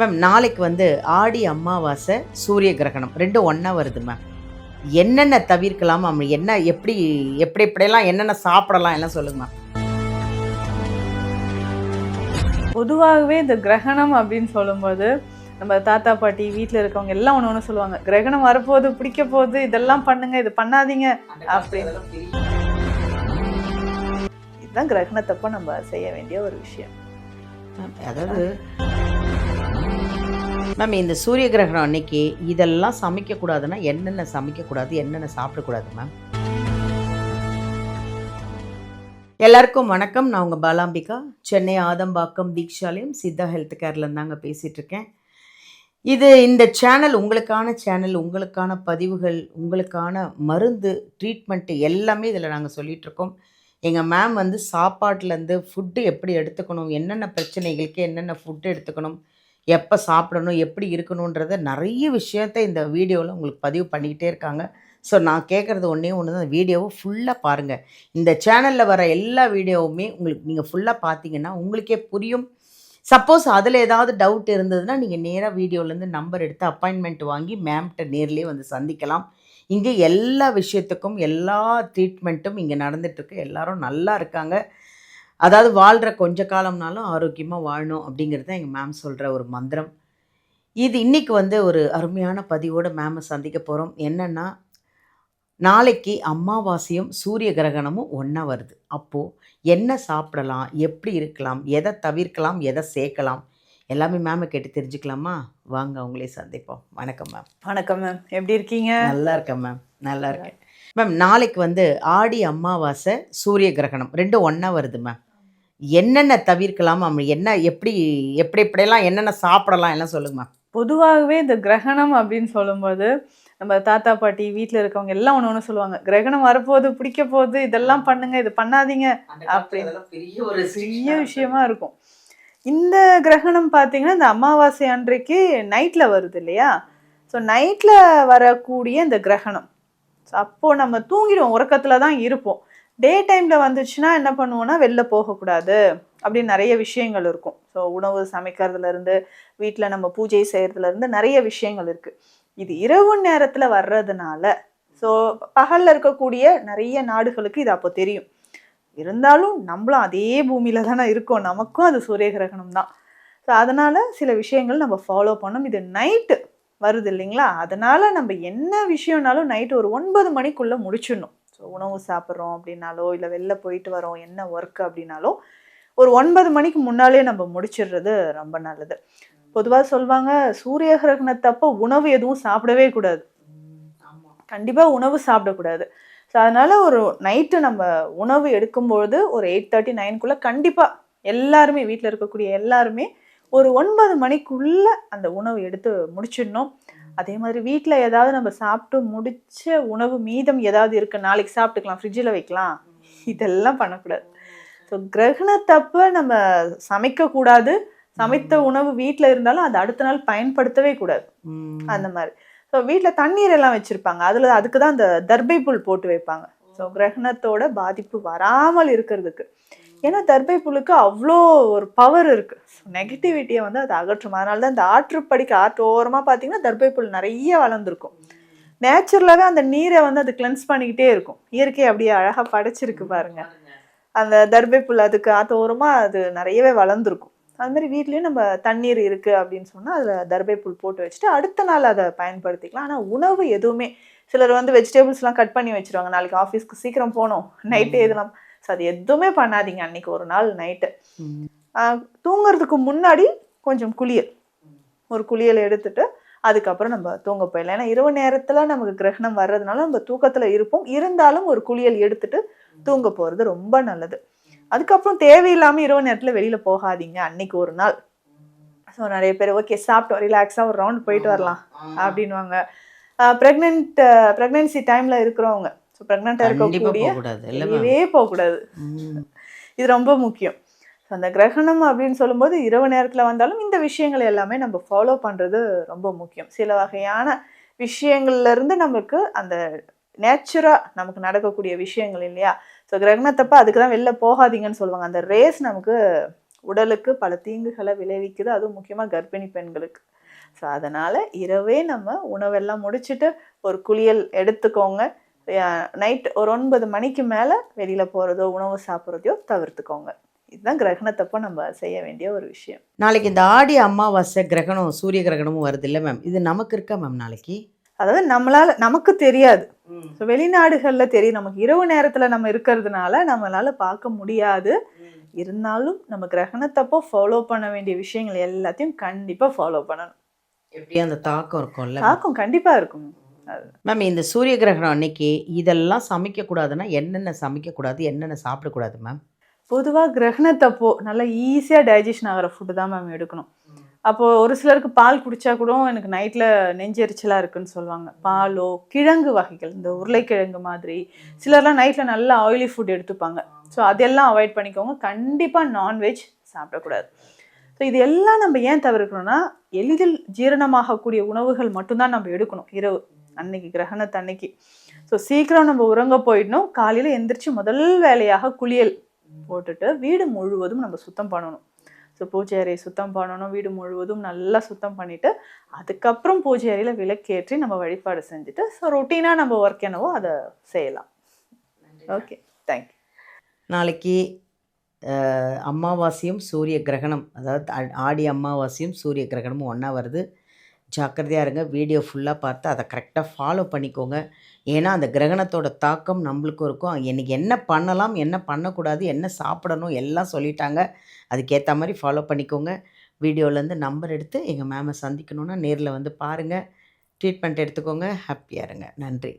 Ma'am நாளைக்கு வந்து ஆடி அமாவாசை, சூரிய கிரகணம் 2ம் ஒண்ணா வருது மேம். என்னென்ன தவிர்க்கலாம்? என்ன எப்படி எப்படி எப்படியெல்லாம் என்னென்ன சாப்பிடலாம் எல்லாம் சொல்லுங்க மேம். பொதுவாகவே இந்த கிரகணம் அப்படின்னு சொல்லும்போது நம்ம தாத்தா பாட்டி வீட்டில் இருக்கவங்க எல்லாம் ஒன்று ஒன்று சொல்லுவாங்க, கிரகணம் வரப்போகுது, பிடிக்க போகுது, இதெல்லாம் பண்ணுங்க, இது பண்ணாதீங்க அப்படின்னு. இதுதான் கிரகணத்தப்போ நம்ம செய்ய வேண்டிய ஒரு விஷயம். அதாவது மேம் இந்த சூரிய கிரகணம் அன்னைக்கு இதெல்லாம் சமைக்கக்கூடாதுன்னா என்னென்ன சமைக்கக்கூடாது, என்னென்ன சாப்பிடக்கூடாது மேம்? எல்லாருக்கும் வணக்கம். நான் உங்கள் பாலாம்பிகா. சென்னை ஆதம்பாக்கம் தீக்ஷாலயம் சித்தா ஹெல்த் கேர்லேருந்து தாங்க பேசிகிட்ருக்கேன். இந்த சேனல் உங்களுக்கான சேனல், உங்களுக்கான பதிவுகள், உங்களுக்கான மருந்து, ட்ரீட்மெண்ட்டு எல்லாமே இதில் நாங்கள் சொல்லிகிட்ருக்கோம். எங்கள் மேம் வந்து சாப்பாட்டிலேருந்து ஃபுட்டு எப்படி எடுத்துக்கணும், என்னென்ன பிரச்சனைகளுக்கு என்னென்ன ஃபுட்டு எடுத்துக்கணும், எப்போ சாப்பிடணும், எப்படி இருக்கணுன்றத நிறைய விஷயத்த இந்த வீடியோவில் உங்களுக்கு பதிவு பண்ணிக்கிட்டே இருக்காங்க. ஸோ நான் கேட்குறது ஒன்றே ஒன்று தான், வீடியோவை ஃபுல்லாக பாருங்கள். இந்த சேனலில் வர எல்லா வீடியோவுமே உங்களுக்கு நீங்கள் ஃபுல்லாக பார்த்தீங்கன்னா உங்களுக்கே புரியும். சப்போஸ் அதில் ஏதாவது டவுட் இருந்ததுன்னா நீங்கள் நேராக வீடியோலேருந்து நம்பர் எடுத்து அப்பாயின்மெண்ட் வாங்கி மேம்கிட்ட நேர்லேயே வந்து சந்திக்கலாம். இங்கே எல்லா விஷயத்துக்கும் எல்லா ட்ரீட்மெண்ட்டும் இங்கே நடந்துகிட்ருக்கு. எல்லோரும் நல்லா இருக்காங்க. அதாவது வாழ்கிற கொஞ்ச காலம்னாலும் ஆரோக்கியமாக வாழணும் அப்படிங்கிறது தான் எங்கள் மேம் சொல்கிற ஒரு மந்திரம். இன்றைக்கி வந்து ஒரு அருமையான பதிவோடு மேமை சந்திக்க போகிறோம். என்னென்னா, நாளைக்கு அமாவாசையும் சூரிய கிரகணமும் ஒன்றா வருது. அப்போது என்ன சாப்பிடலாம், எப்படி இருக்கலாம், எதை தவிர்க்கலாம், எதை சேர்க்கலாம், எல்லாமே மேமை கேட்டு தெரிஞ்சுக்கலாமா? வாங்க அவங்களே சந்திப்போம். வணக்கம் மேம். வணக்கம் மேம், எப்படி இருக்கீங்க? நல்லா இருக்கேன் மேம், நல்லா இருக்கேன் மேம். நாளைக்கு வந்து ஆடி அமாவாசை, சூரிய கிரகணம் 2ம் ஒன்றா வருது மேம். என்னென்ன தவிர்க்கலாம், என்ன எப்படி எப்படி எப்படியெல்லாம் என்னென்ன சாப்பிடலாம் எல்லாம் சொல்லுங்க மேம். பொதுவாகவே இந்த கிரகணம் அப்படின்னு சொல்லும்போது நம்ம தாத்தா பாட்டி வீட்டில் இருக்கவங்க எல்லாம் ஒன்று ஒன்று சொல்லுவாங்க, கிரகணம் வரப்போகுது, பிடிக்க போகுது, இதெல்லாம் பண்ணுங்க, இது பண்ணாதீங்க அப்படின்னு. பெரிய விஷயமா இருக்கும். இந்த கிரகணம் பார்த்தீங்கன்னா இந்த அமாவாசை அன்றைக்கு நைட்டில் வருது இல்லையா? ஸோ நைட்டில் வரக்கூடிய இந்த கிரகணம், ஸோ அப்போது நம்ம தூங்கிடுவோம், உறக்கத்தில் தான் இருப்போம். டே டைமில் வந்துச்சுன்னா என்ன பண்ணுவோன்னா, வெளில போகக்கூடாது அப்படின்னு நிறைய விஷயங்கள் இருக்கும். ஸோ உணவு சமைக்கிறதுலேருந்து, வீட்டில் நம்ம பூஜை செய்கிறதுலேருந்து நிறைய விஷயங்கள் இருக்குது. இது இரவு நேரத்தில் வர்றதுனால, ஸோ பகலில் இருக்கக்கூடிய நிறைய நாடுகளுக்கு இது அப்போ தெரியும். இருந்தாலும் நம்மளும் அதே பூமியில் தானே இருக்கோம், நமக்கும் அது சூரிய கிரகணம் தான். ஸோ அதனால் சில விஷயங்கள் நம்ம ஃபாலோ பண்ணணும். இது நைட்டு வருது இல்லைங்களா? அதனால் நம்ம என்ன விஷயம்னாலும் நைட்டு ஒரு 9 மணிக்குள்ளே முடிச்சிடணும். ஸோ உணவு சாப்பிட்றோம் அப்படின்னாலோ, இல்லை வெளில போயிட்டு வரோம், என்ன ஒர்க்கு அப்படின்னாலும் ஒரு 9 மணிக்கு முன்னாலே நம்ம முடிச்சிடுறது ரொம்ப நல்லது. பொதுவாக சொல்லுவாங்க, சூரிய கிரகணத்தப்போ உணவு எதுவும் சாப்பிடவே கூடாது. கண்டிப்பாக உணவு சாப்பிடக்கூடாது. ஸோ அதனால் ஒரு நைட்டு நம்ம உணவு எடுக்கும்பொழுது ஒரு 8:30 9க்குள்ளே கண்டிப்பாக எல்லாருமே, வீட்டில் இருக்கக்கூடிய எல்லாருமே ஒரு 9 மணிக்குள்ளே அந்த உணவு எடுத்து முடிச்சிடணும். அதே மாதிரி வீட்டில் ஏதாவது நம்ம சாப்பிட்டு முடிச்ச உணவு மீதம் ஏதாவது இருக்குது, நாளைக்கு சாப்பிட்டுக்கலாம், ஃப்ரிட்ஜில் வைக்கலாம், இதெல்லாம் பண்ணக்கூடாது. ஸோ கிரகணத்தப்போ நம்ம சமைக்கக்கூடாது. சமைத்த உணவு வீட்டில் இருந்தாலும் அது அடுத்த நாள் பயன்படுத்தவே கூடாது. அந்த மாதிரி. ஸோ வீட்டில் தண்ணீர் எல்லாம் வச்சுருப்பாங்க, அதுக்கு தான் அந்த தர்பை புல் போட்டு வைப்பாங்க. ஸோ கிரகணத்தோட பாதிப்பு வராமல் இருக்கிறதுக்கு. ஏன்னா தர்பை புல்லுக்கு அவ்வளோ ஒரு பவர் இருக்குது. ஸோ நெகட்டிவிட்டியை வந்து அது அகற்றும். அதனால தான் இந்த ஆற்று ஓரமாக பார்த்தீங்கன்னா தர்பை புல் நிறைய வளர்ந்துருக்கும். நேச்சுரலாகவே அந்த நீரை வந்து அது கிளென்ஸ் பண்ணிக்கிட்டே இருக்கும். இயற்கை அப்படியே அழகாக படைச்சிருக்கு பாருங்க. அந்த தர்பை புல் அதுக்கு ஓரமாக அது நிறையவே வளர்ந்துருக்கும். அது மாதிரி வீட்லேயும் நம்ம தண்ணீர் இருக்குது அப்படின்னு சொன்னால் அதில் தர்பை புல் போட்டு வச்சுட்டு அடுத்த நாள் அதை பயன்படுத்திக்கலாம். ஆனால் உணவு எதுவுமே, சிலர் வந்து வெஜிடபிள்ஸ்லாம் கட் பண்ணி வச்சுருவாங்க, நாளைக்கு ஆஃபீஸ்க்கு சீக்கிரம் போகணும், நைட்டு எதுலாம். ஸோ அது எதுவுமே பண்ணாதீங்க அன்றைக்கி ஒரு நாள் நைட்டு. தூங்குறதுக்கு முன்னாடி கொஞ்சம் ஒரு குளியல் எடுத்துட்டு அதுக்கப்புறம் நம்ம தூங்க போயிடலாம். ஏன்னா இரவு நேரத்தில் நமக்கு கிரகணம் வர்றதுனால நம்ம தூக்கத்தில் இருப்போம். இருந்தாலும் ஒரு குளியல் எடுத்துட்டு தூங்க போகிறது ரொம்ப நல்லது. அதுக்கப்புறம் தேவையில்லாமல் இரவு நேரத்தில் வெளியில் போகாதீங்க அன்னைக்கு ஒரு நாள். ஸோ நிறைய பேர் ஓகே சாப்பிட்டோம், ரிலாக்ஸாக ஒரு ரவுண்ட் போயிட்டு வரலாம் அப்படின்வாங்க. ப்ரெக்னென்சி டைமில் இருக்கிறவங்க, ஸோ ப்ரெக்னெண்ட்டாக இருக்கக்கூடிய போகக்கூடாது. இது ரொம்ப முக்கியம். ஸோ அந்த கிரகணம் அப்படின்னு சொல்லும்போது இரவு நேரத்தில் வந்தாலும் இந்த விஷயங்கள் எல்லாமே நம்ம ஃபாலோ பண்ணுறது ரொம்ப முக்கியம். சில வகையான விஷயங்கள்லேருந்து நமக்கு அந்த நேச்சுராக நமக்கு நடக்கக்கூடிய விஷயங்கள் இல்லையா? ஸோ கிரகணத்தப்போ அதுக்கு தான் வெளில போகாதீங்கன்னு சொல்லுவாங்க. அந்த ரேஸ் நமக்கு உடலுக்கு பல தீங்குகளை விளைவிக்குது, அதுவும் முக்கியமாக கர்ப்பிணி பெண்களுக்கு. ஸோ அதனால் இரவே நம்ம உணவெல்லாம் முடிச்சுட்டு ஒரு குளியல் எடுத்துக்கோங்க. நைட் ஒரு 9 மணிக்கு மேலே வெளியில் போகிறதோ உணவு சாப்பிட்றதையோ தவிர்த்துக்கோங்க. இதுதான் கிரகணத்தப்போ நம்ம செய்ய வேண்டிய ஒரு விஷயம். நாளைக்கு இந்த ஆடி அமாவாசை கிரகணம், சூரிய கிரகணமும் வருது இல்லை மேம், இது நமக்கு இருக்கா மேம் நாளைக்கு? அதாவது நமக்கு தெரியாது. ஸோ வெளிநாடுகளில் தெரியும். நமக்கு இரவு நேரத்தில் நம்ம இருக்கிறதுனால நம்மளால பார்க்க முடியாது. இருந்தாலும் நம்ம கிரகணத்தப்போ ஃபாலோ பண்ண வேண்டிய விஷயங்கள் எல்லாத்தையும் கண்டிப்பாக ஃபாலோ பண்ணணும். எப்படியும் அந்த தாக்கம் இருக்கும்ல? தாக்கம் கண்டிப்பாக இருக்கும். மேம் இந்த சூரிய கிரகணம் அன்னைக்கு இதெல்லாம் சமைக்கக்கூடாதுன்னா என்னென்ன சமைக்கக்கூடாது, என்னென்ன சாப்பிடக்கூடாது மேம்? பொதுவாக கிரகணத்தப்போ நல்லா ஈஸியாக டைஜஷன் ஆகிற ஃபுட்டு தான் மேம் எடுக்கணும். அப்போது ஒரு சிலருக்கு பால் குடித்தா கூட எனக்கு நைட்டில் நெஞ்செரிச்சலாக இருக்குன்னு சொல்லுவாங்க. பாலோ கிழங்கு வகைகள், இந்த உருளைக்கிழங்கு மாதிரி, சிலர்லாம் நைட்டில் நல்லா ஆயிலி ஃபுட் எடுத்துப்பாங்க. ஸோ அதெல்லாம் அவாய்ட் பண்ணிக்கோங்க. கண்டிப்பாக நான்வெஜ் சாப்பிடக்கூடாது. ஸோ இது எல்லாம் நம்ம ஏன் தவிர்க்கணும்னா, எளிதில் ஜீரணமாகக்கூடிய உணவுகள் மட்டும்தான் நம்ம எடுக்கணும் இரவு அன்னைக்கு, கிரகணத்தன்னைக்கு. ஸோ சீக்கிரம் நம்ம உறங்க போயிடணும். காலையில் எந்திரிச்சு முதல் வேலையாக குளியல் போட்டுட்டு வீடு முழுவதும் நம்ம சுத்தம் பண்ணணும். ஸோ பூஜை அறையை சுத்தம் பண்ணணும், வீடு முழுவதும் நல்லா சுத்தம் பண்ணிவிட்டு அதுக்கப்புறம் பூஜை அறையில் விளக்கேற்றி நம்ம வழிபாடு செஞ்சுட்டு ஸோ ரொட்டீனாக நம்ம ஒர்க் என்னவோ அதை செய்யலாம். Okay, thank you. நாளைக்கு அமாவாசையும் சூரிய கிரகணம், அதாவது ஆடி அமாவாசையும் சூரிய கிரகணமும் ஒன்றா வருது. ஜாக்கிரதையாக இருங்க. வீடியோ ஃபுல்லாக பார்த்து அதை கரெக்டாக ஃபாலோ பண்ணிக்கோங்க. ஏன்னா அந்த கிரகணத்தோட தாக்கம் நம்மளுக்கும் இருக்கும். இன்றைக்கி என்ன பண்ணலாம், என்ன பண்ணக்கூடாது, என்ன சாப்பிடணும் எல்லாம் சொல்லிட்டாங்க. அதுக்கேற்ற மாதிரி ஃபாலோ பண்ணிக்கோங்க. வீடியோலேருந்து நம்பர் எடுத்து எங்கள் மேமை சந்திக்கணுன்னா நேரில் வந்து பாருங்கள். ட்ரீட்மெண்ட் எடுத்துக்கோங்க. ஹாப்பியாக இருங்க. நன்றி.